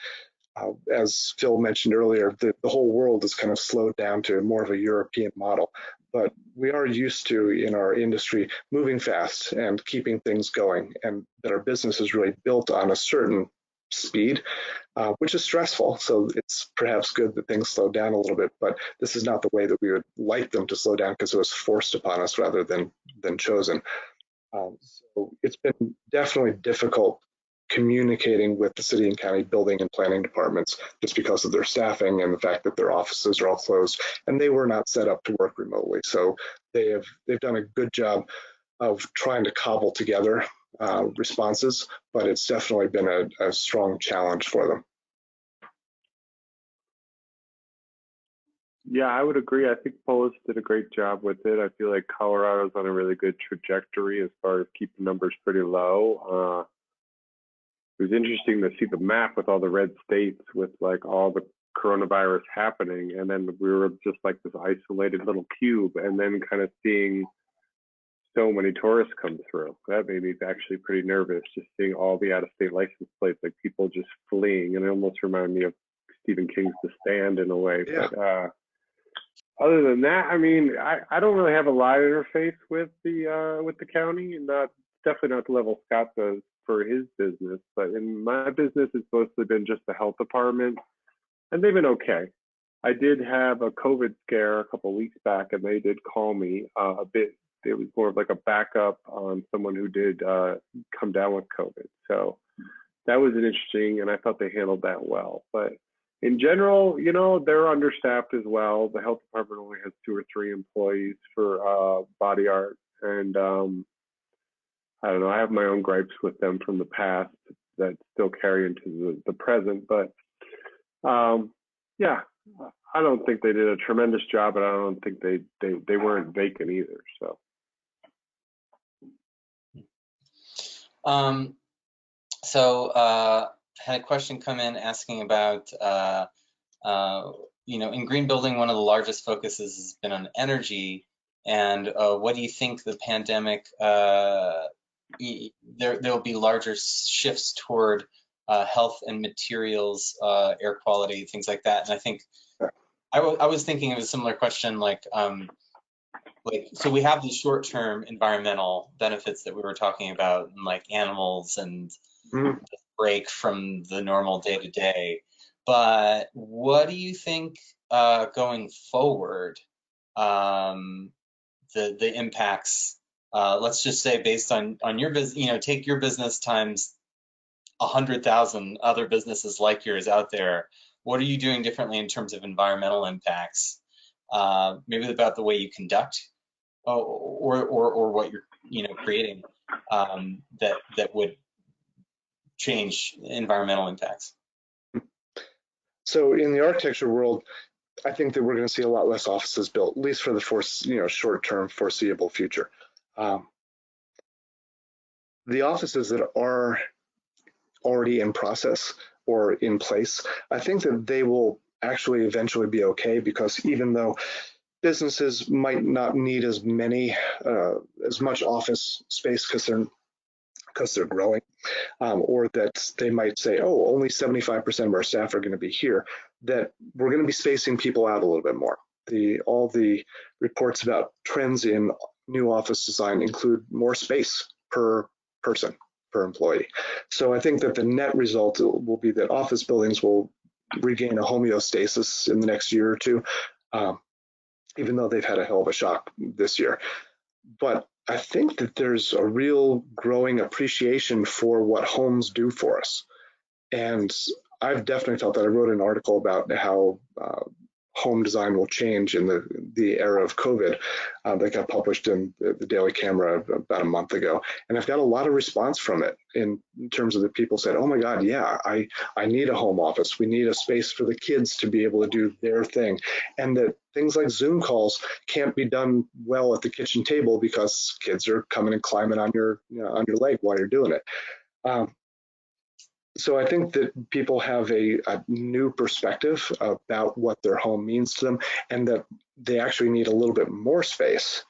as Phil mentioned earlier, the whole world is kind of slowed down to more of a European model. But we are used to, in our industry, moving fast and keeping things going, and that our business is really built on a certain speed, which is stressful. So it's perhaps good that things slow down a little bit, but this is not the way that we would like them to slow down, because it was forced upon us rather than chosen. So it's been definitely difficult communicating with the city and county building and planning departments, just because of their staffing and the fact that their offices are all closed, and they were not set up to work remotely. So they've done a good job of trying to cobble together responses, but it's definitely been a strong challenge for them. Yeah, I would agree. I think Polis did a great job with it. I feel like Colorado's on a really good trajectory as far as keeping numbers pretty low. it was interesting to see the map with all the red states with like all the coronavirus happening, and then we were just like this isolated little cube, and then kind of seeing so many tourists come through. That made me actually pretty nervous, just seeing all the out-of-state license plates, like people just fleeing, and it almost reminded me of Stephen King's The Stand in a way. Yeah. But other than that, I mean, I don't really have a lot of interface with the county, and definitely not the level Scott does for his business. But in my business, it's mostly been just the health department, and they've been okay. I did have a COVID scare a couple of weeks back, and they did call me a bit. It was more of like a backup on someone who did come down with COVID. So that was interesting, and I thought they handled that well. But in general, you know, they're understaffed as well. The health department only has 2 or 3 employees for body art. And I don't know, I have my own gripes with them from the past that still carry into the present. But yeah, I don't think they did a tremendous job, but I don't think they weren't vacant either. So. Had a question come in asking about, you know, in green building, one of the largest focuses has been on energy. And what do you think the pandemic, there'll be larger shifts toward health and materials, air quality, things like that. And I think I was thinking of a similar question, like, so we have these short-term environmental benefits that we were talking about, and like animals and break from the normal day-to-day. But what do you think going forward, the impacts? Let's just say based on your business, you know, take your business times 100,000 other businesses like yours out there. What are you doing differently in terms of environmental impacts? Maybe about the way you conduct, or what you're, you know, creating that would change environmental impacts. So in the architecture world, I think that we're going to see a lot less offices built, at least for the short-term foreseeable future. The offices that are already in process or in place, I think that they will actually eventually be okay, because even though businesses might not need as much office space because they're growing, or that they might say, oh, only 75% of our staff are going to be here, that we're going to be spacing people out a little bit more. All the reports about trends in new office design include more space per person, per employee. So I think that the net result will be that office buildings will regain a homeostasis in the next year or two, even though they've had a hell of a shock this year. But I think that there's a real growing appreciation for what homes do for us. And I've definitely felt that. I wrote an article about how home design will change in the era of COVID that got published in the Daily Camera about a month ago. And I've got a lot of response from it in terms of the people said, oh my God, yeah, I need a home office. We need a space for the kids to be able to do their thing. And that things like Zoom calls can't be done well at the kitchen table because kids are coming and climbing on your leg while you're doing it. So I think that people have a new perspective about what their home means to them, and that they actually need a little bit more space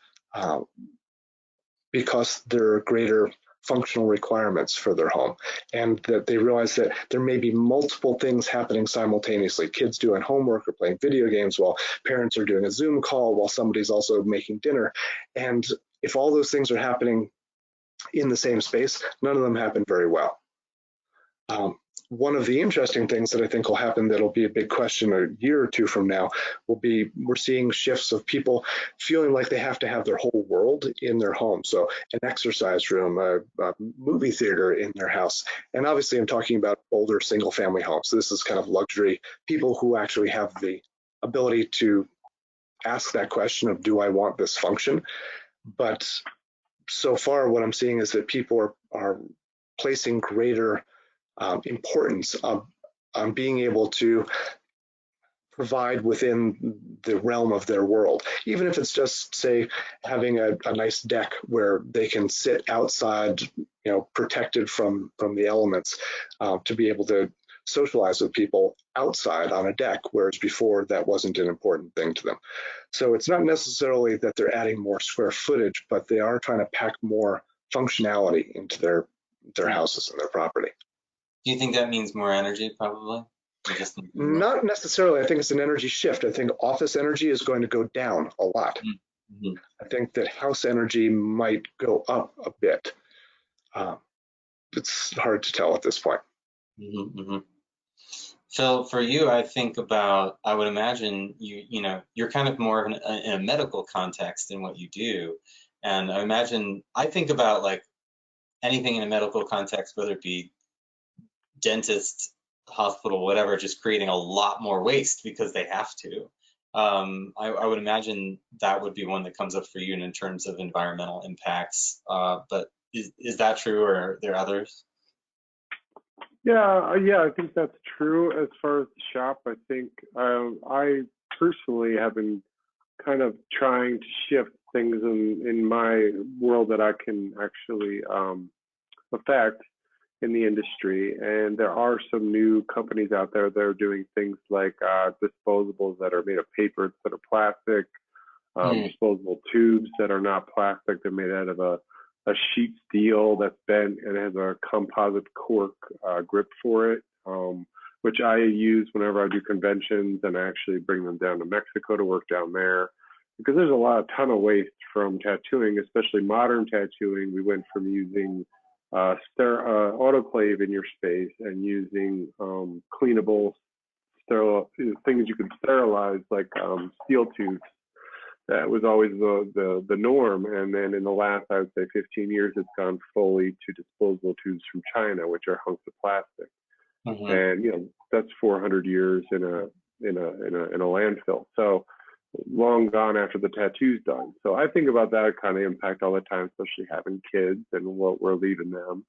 because there are greater functional requirements for their home, and that they realize that there may be multiple things happening simultaneously. Kids doing homework or playing video games while parents are doing a Zoom call while somebody's also making dinner. And if all those things are happening in the same space, none of them happen very well. One of the interesting things that I think will happen that'll be a big question a year or two from now will be we're seeing shifts of people feeling like they have to have their whole world in their home. So an exercise room, a movie theater in their house. And obviously I'm talking about older single family homes. So this is kind of luxury, people who actually have the ability to ask that question of, do I want this function? But so far what I'm seeing is that people are placing greater importance on being able to provide within the realm of their world, even if it's just, say, having a nice deck where they can sit outside, protected from the elements, to be able to socialize with people outside on a deck, whereas before that wasn't an important thing to them. So it's not necessarily that they're adding more square footage, but they are trying to pack more functionality into their houses and their property. Do you think that means more energy, probably? Not necessarily. I think it's an energy shift. I think office energy is going to go down a lot. Mm-hmm. I think that house energy might go up a bit. It's hard to tell at this point. Mm-hmm. Mm-hmm. So for you, I would imagine you're kind of more in a medical context in what you do. And I think about like anything in a medical context, whether it be dentist, hospital, whatever, just creating a lot more waste because they have to. I would imagine that would be one that comes up for you in terms of environmental impacts. But is that true, or are there others? Yeah, I think that's true. As far as the shop, I think I personally have been kind of trying to shift things in my world that I can actually affect in the industry. And there are some new companies out there that are doing things like disposables that are made of paper instead of plastic, disposable tubes that are not plastic. They're made out of a sheet steel that's bent and has a composite cork grip for it, which I use whenever I do conventions, and I actually bring them down to Mexico to work down there, because there's a ton of waste from tattooing, especially modern tattooing. We went from using autoclave in your space and using cleanable sterile things you could sterilize, like steel tubes. That was always the norm. And then in the last, I would say 15 years, it's gone fully to disposable tubes from China, which are hunks of plastic. Mm-hmm. And that's 400 years in a landfill. So long gone after the tattoo's done. So I think about that kind of impact all the time, especially having kids and what we're leaving them.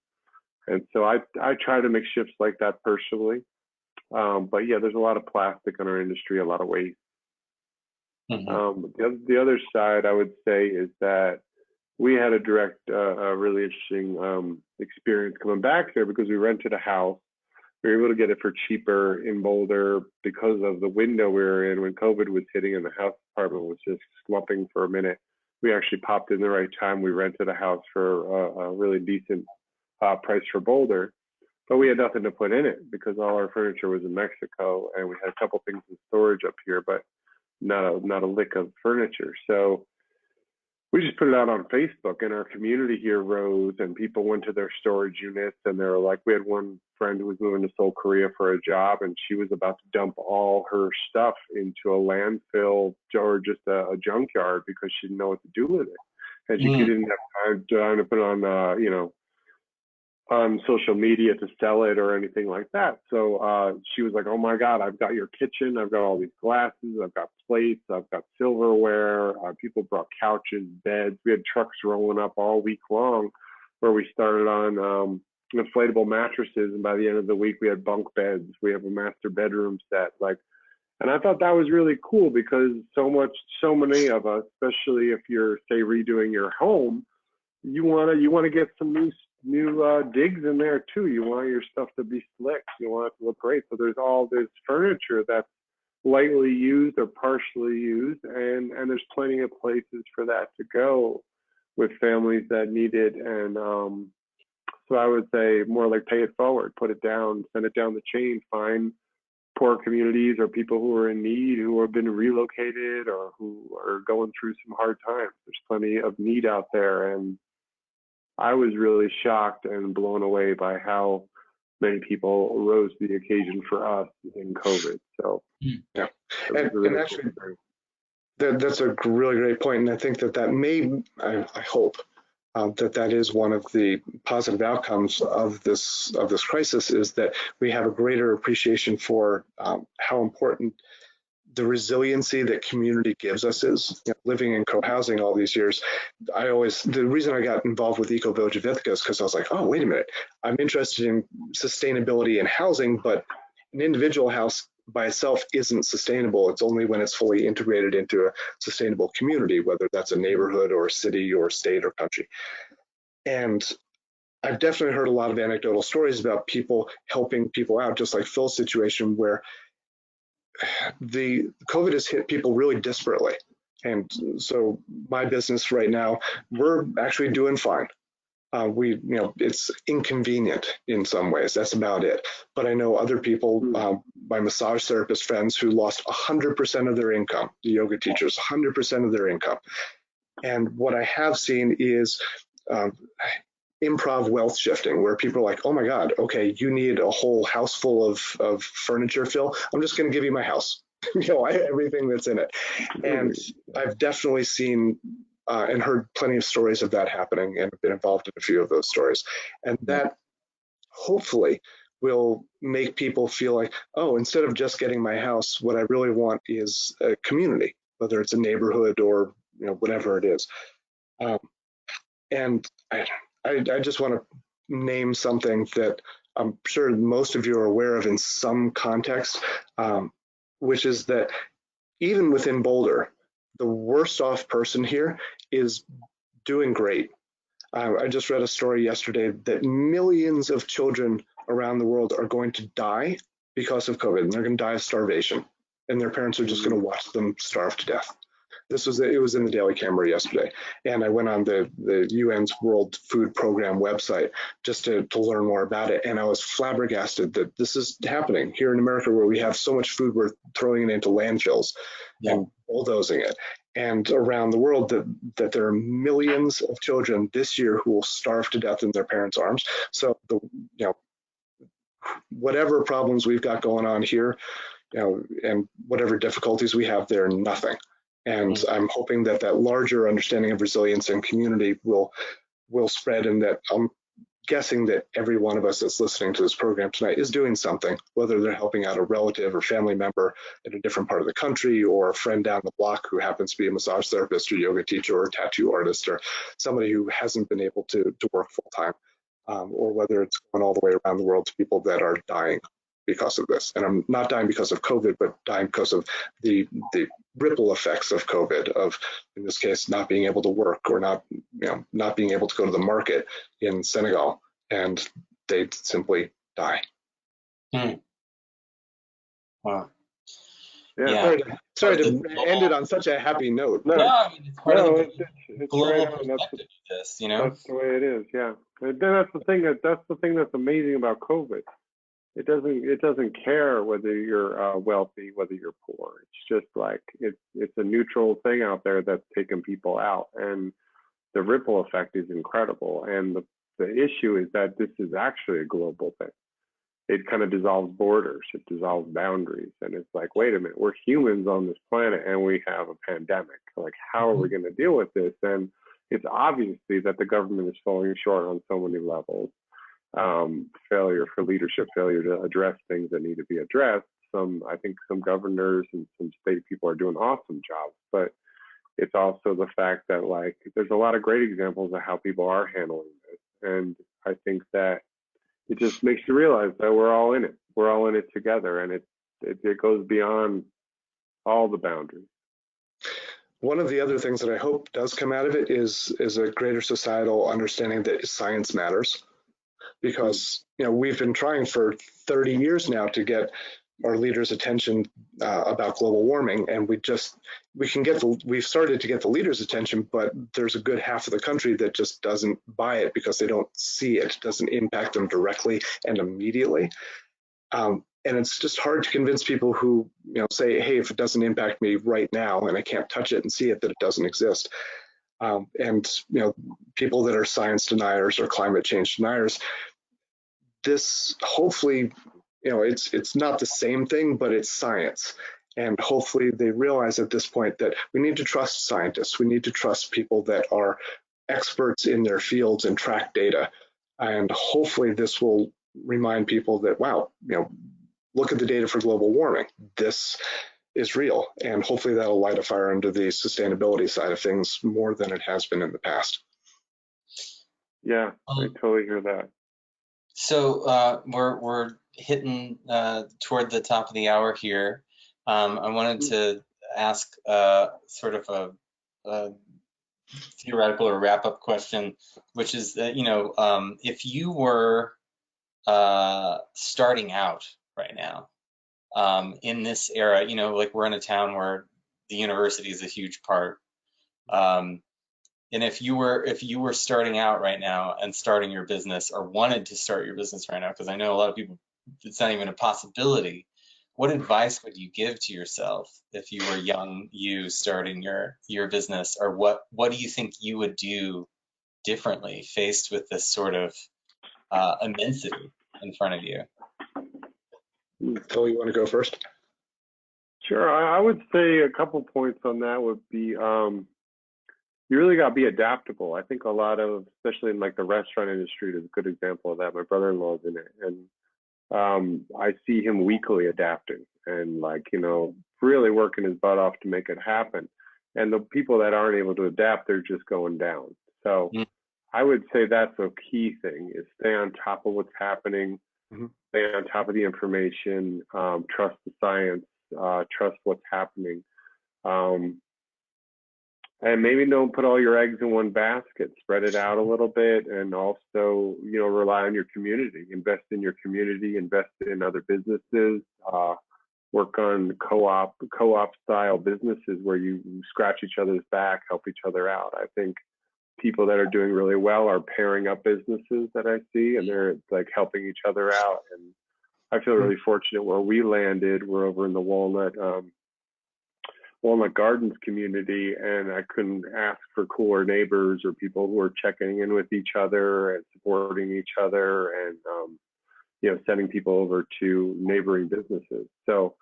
And so I try to make shifts like that personally. But yeah, there's a lot of plastic in our industry, a lot of waste. Mm-hmm. The other side I would say is that we had a really interesting experience coming back here, because we rented a house. We were able to get it for cheaper in Boulder because of the window we were in when COVID was hitting and the house department was just slumping for a minute. We actually popped in the right time. We rented a house for a really decent price for Boulder, but we had nothing to put in it because all our furniture was in Mexico, and we had a couple things in storage up here, but not a lick of furniture. So we just put it out on Facebook, and our community here rose, and people went to their storage units, and they were like, we had one friend who was moving to Seoul, Korea for a job, and she was about to dump all her stuff into a landfill or just a junkyard because she didn't know what to do with it. And she didn't have time to put it on, on social media to sell it or anything like that. So she was like, oh my God, I've got your kitchen. I've got all these glasses. I've got plates. I've got silverware. People brought couches, beds. We had trucks rolling up all week long, where we started on inflatable mattresses. And by the end of the week, we had bunk beds. We have a master bedroom set. And I thought that was really cool, because so many of us, especially if you're, say, redoing your home, you want to get some new digs in there too. You want your stuff to be slick. You want it to look great. So there's all this furniture that's lightly used or partially used, and there's plenty of places for that to go with families that need it. And so I would say more like pay it forward, put it down, send it down the chain, find poor communities or people who are in need, who have been relocated or who are going through some hard times. There's plenty of need out there. And I was really shocked and blown away by how many people rose to the occasion for us in COVID. So yeah, and actually, that's a really great point. And I think that may, I hope that is one of the positive outcomes of this crisis, is that we have a greater appreciation for how important the resiliency that community gives us is. Living in co-housing all these years, the reason I got involved with Eco Village of Ithaca is because I was like, oh, wait a minute, I'm interested in sustainability in housing, but an individual house by itself isn't sustainable. It's only when it's fully integrated into a sustainable community, whether that's a neighborhood or a city or state or country. And I've definitely heard a lot of anecdotal stories about people helping people out, just like Phil's situation, where the COVID has hit people really disparately. And so my business right now, we're actually doing fine. It's inconvenient in some ways. That's about it. But I know other people, my massage therapist friends, who lost 100% of their income, the yoga teachers, 100% of their income. And what I have seen is improv wealth shifting, where people are like, oh my God, okay, you need a whole house full of furniture, Phil. I'm just going to give you my house, everything that's in it. And I've definitely seen and heard plenty of stories of that happening, and been involved in a few of those stories. And that hopefully will make people feel like, oh, instead of just getting my house, what I really want is a community, whether it's a neighborhood or whatever it is. And I just want to name something that I'm sure most of you are aware of in some context, which is that even within Boulder, the worst off person here is doing great. I just read a story yesterday that millions of children around the world are going to die because of COVID, and they're going to die of starvation, and their parents are just going to watch them starve to death. It was in the Daily Camera yesterday, and I went on the UN's World Food Program website just to learn more about it, and I was flabbergasted that this is happening here in America, where we have so much food we're throwing it into landfills and bulldozing it, and around the world that there are millions of children this year who will starve to death in their parents' arms. So whatever problems we've got going on here, and whatever difficulties we have, they're nothing. And I'm hoping that larger understanding of resilience and community will spread, and that I'm guessing that every one of us that's listening to this program tonight is doing something, whether they're helping out a relative or family member in a different part of the country, or a friend down the block who happens to be a massage therapist or yoga teacher or tattoo artist, or somebody who hasn't been able to work full time, or whether it's going all the way around the world to people that are dying because of this. And I'm not dying because of COVID, but dying because of the ripple effects of COVID, of, in this case, not being able to work, or not being able to go to the market in Senegal, and they simply die. Wow. Yeah. Sorry to end it on such a happy note. No, I mean, it's part of the it's global right on. perspective of this, That's the way it is. Yeah. And then that's the thing that's amazing about COVID. It doesn't care whether you're wealthy, whether you're poor. It's just like it's a neutral thing out there that's taking people out, and the ripple effect is incredible. And the issue is that this is actually a global thing. It kind of dissolves borders, it dissolves boundaries, and it's like, wait a minute, we're humans on this planet, and we have a pandemic. Like, how are we going to deal with this? And it's obviously that the government is falling short on so many levels. Failure for leadership, failure to address things that need to be addressed. I think some governors and some state people are doing awesome jobs, but it's also the fact that, like, there's a lot of great examples of how people are handling this. And I think that it just makes you realize that we're all in it. We're all in it together, and it goes beyond all the boundaries. One of the other things that I hope does come out of it is a greater societal understanding that science matters. Because we've been trying for 30 years now to get our leaders' attention about global warming, and we've started to get the leaders' attention, but there's a good half of the country that just doesn't buy it because they don't see it. It doesn't impact them directly and immediately. And it's just hard to convince people who say, hey, if it doesn't impact me right now and I can't touch it and see it, that it doesn't exist. And people that are science deniers or climate change deniers, this hopefully, it's not the same thing, but it's science. And hopefully they realize at this point that we need to trust scientists. We need to trust people that are experts in their fields and track data. And hopefully this will remind people that, wow, look at the data for global warming. This is real. And hopefully that'll light a fire under the sustainability side of things more than it has been in the past. Yeah, I totally hear that. So we're hitting toward the top of the hour here. I wanted to ask sort of a theoretical or wrap-up question, which is that, if you were starting out right now in this era, like we're in a town where the university is a huge part. And if you were starting out right now and starting your business, or wanted to start your business right now, because I know a lot of people, it's not even a possibility, what advice would you give to yourself if you were you starting your business, or what do you think you would do differently faced with this sort of immensity in front of you? Phil, you want to go first? Sure. I would say a couple points on that would be you really got to be adaptable. I think a lot of, especially in like the restaurant industry, is a good example of that. My brother-in-law is in it, and I see him weekly adapting and really working his butt off to make it happen. And the people that aren't able to adapt, they're just going down. So I would say that's a key thing: is stay on top of what's happening, stay on top of the information, trust the science, trust what's happening. And maybe don't put all your eggs in one basket, spread it out a little bit, and also, rely on your community, invest in your community, invest in other businesses, work on co-op style businesses where you scratch each other's back, help each other out. I think people that are doing really well are pairing up businesses that I see, and they're like helping each other out. And I feel really fortunate where we landed. We're over in the Walnut Gardens community, and I couldn't ask for cooler neighbors or people who are checking in with each other and supporting each other, and sending people over to neighboring businesses. So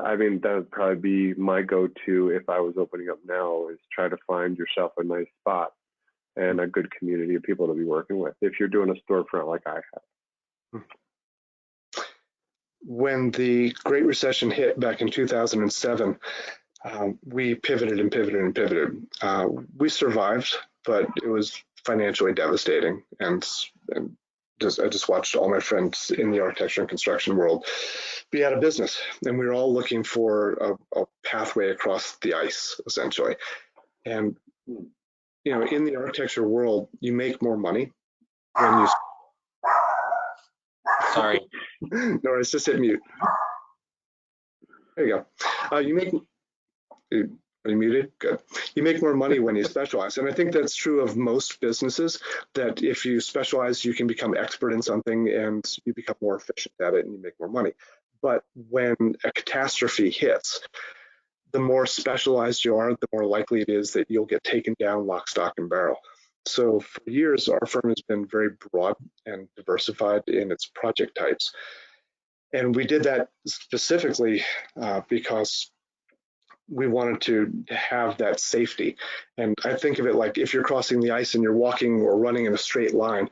I mean, that would probably be my go-to if I was opening up now, is try to find yourself a nice spot and a good community of people to be working with if you're doing a storefront like I have. When the Great Recession hit back in 2007, we pivoted and pivoted and pivoted. We survived, but it was financially devastating. And I just watched all my friends in the architecture and construction world be out of business. And we were all looking for a pathway across the ice, essentially. And, in the architecture world, you make more money when you... Sorry. No, it's just hit mute. There you go. Are you muted? Good. You make more money when you specialize. And I think that's true of most businesses, that if you specialize, you can become expert in something and you become more efficient at it and you make more money. But when a catastrophe hits, the more specialized you are, the more likely it is that you'll get taken down lock, stock, and barrel. So for years, our firm has been very broad and diversified in its project types. And we did that specifically because we wanted to have that safety. And I think of it like if you're crossing the ice and you're walking or running in a straight line,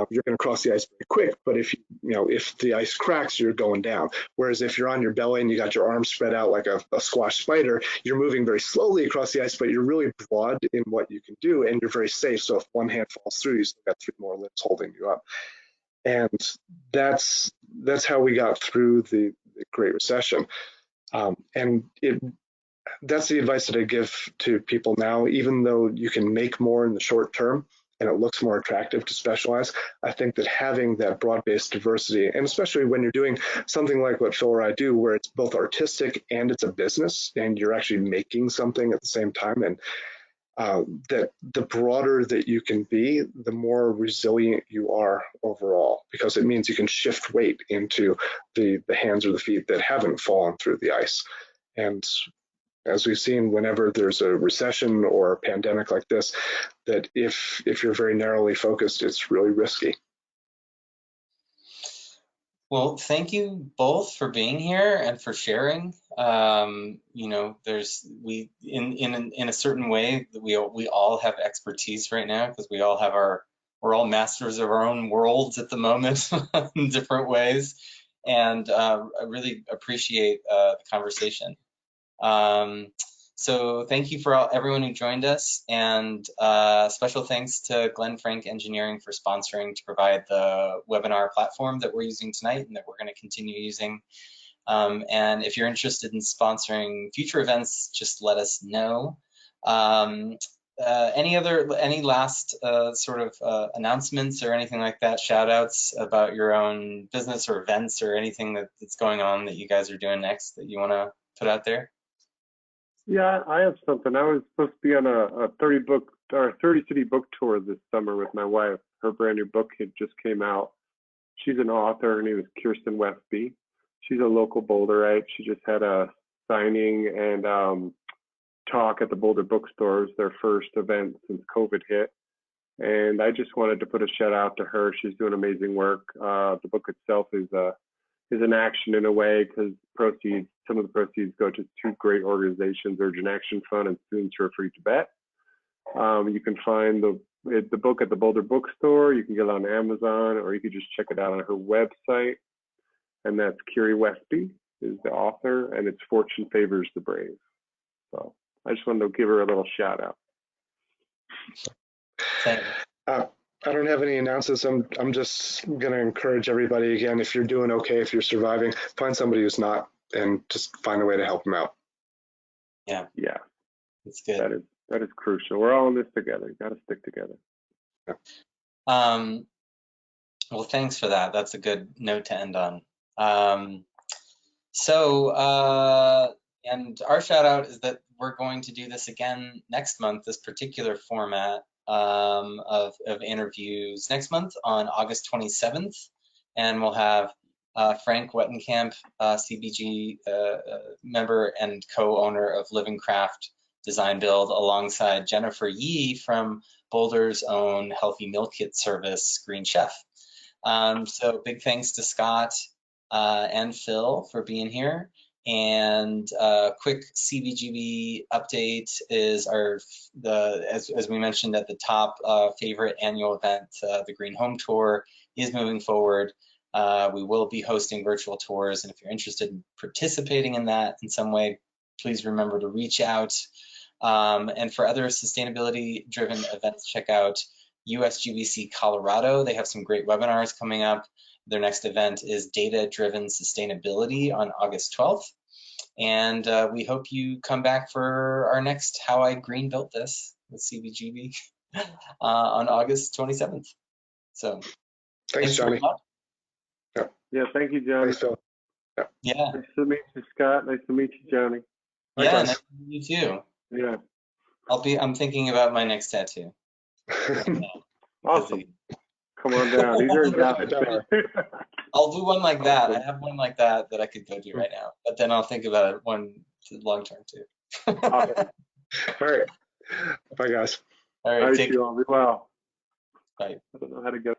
you're going to cross the ice very quick. But if the ice cracks, you're going down. Whereas if you're on your belly and you got your arms spread out like a squash spider, you're moving very slowly across the ice, but you're really broad in what you can do, and you're very safe. So if one hand falls through, you still got three more limbs holding you up. And that's how we got through the Great Recession. That's the advice that I give to people now. Even though you can make more in the short term and it looks more attractive to specialize, I think that having that broad-based diversity, and especially when you're doing something like what Phil or I do, where it's both artistic and it's a business, and you're actually making something at the same time, and that the broader that you can be, the more resilient you are overall, because it means you can shift weight into the hands or the feet that haven't fallen through the ice. And as we've seen, whenever there's a recession or a pandemic like this, that if you're very narrowly focused, it's really risky. Well, thank you both for being here and for sharing. In a certain way, we all have expertise right now, because we're all masters of our own worlds at the moment in different ways. And I really appreciate the conversation. So thank you for everyone who joined us, and special thanks to Glenn Frank Engineering for sponsoring to provide the webinar platform that we're using tonight and that we're going to continue using. And if you're interested in sponsoring future events, just let us know. Any last sort of announcements or anything like that, shout outs about your own business or events or anything that's going on that you guys are doing next that you want to put out there? Yeah, I have something. I was supposed to be on a 30 city book tour this summer with my wife. Her brand new book had just came out. She's an author. Her name is Kirsten Westby. She's a local Boulderite. She just had a signing and talk at the Boulder bookstores, their first event since COVID hit. And I just wanted to put a shout out to her. She's doing amazing work. The book itself is an action in a way, because some of the proceeds go to two great organizations, Urgent Action Fund and Students Who Are Free Tibet. You can find the book at the Boulder bookstore. You can get it on Amazon, or you can just check it out on her website. And that's Kiri Westby is the author, and it's Fortune Favors the Brave. So I just wanted to give her a little shout out. I don't have any announcements. I'm just going to encourage everybody again, if you're doing okay, if you're surviving, find somebody who's not, and just find a way to help them out. Yeah. Yeah. It's good. That is crucial. We're all in this together. You got to stick together. Yeah. Well, thanks for that. That's a good note to end on. And our shout out is that we're going to do this again next month, this particular format of interviews next month on August 27th. And we'll have Frank Wettenkamp, CBG member and co-owner of Living Craft Design Build, alongside Jennifer Yee from Boulder's own healthy meal kit service, Green Chef. So big thanks to Scott and Phil for being here. And quick CBGB update is as we mentioned at the top, favorite annual event, the Green Home Tour, is moving forward. We will be hosting virtual tours, and if you're interested in participating in that in some way, please remember to reach out. And for other sustainability-driven events, check out USGBC Colorado. They have some great webinars coming up. Their next event is Data-Driven Sustainability on August 12th. And we hope you come back for our next How I Green Built This with CBGB on August 27th. So thanks Johnny. Yeah, thank you, Johnny. Thanks, Phil. Yeah. Nice to meet you, Scott. Nice to meet you, Johnny. Yeah, nice to meet you too. Yeah. I'm thinking about my next tattoo. Awesome. Come on down. These are adaptable. I'll do one like that. I have one like that I could go do right now, but then I'll think about it one long term too. Awesome. All right. Bye, guys. All right. Take care. Be well. Bye. I don't know how to go.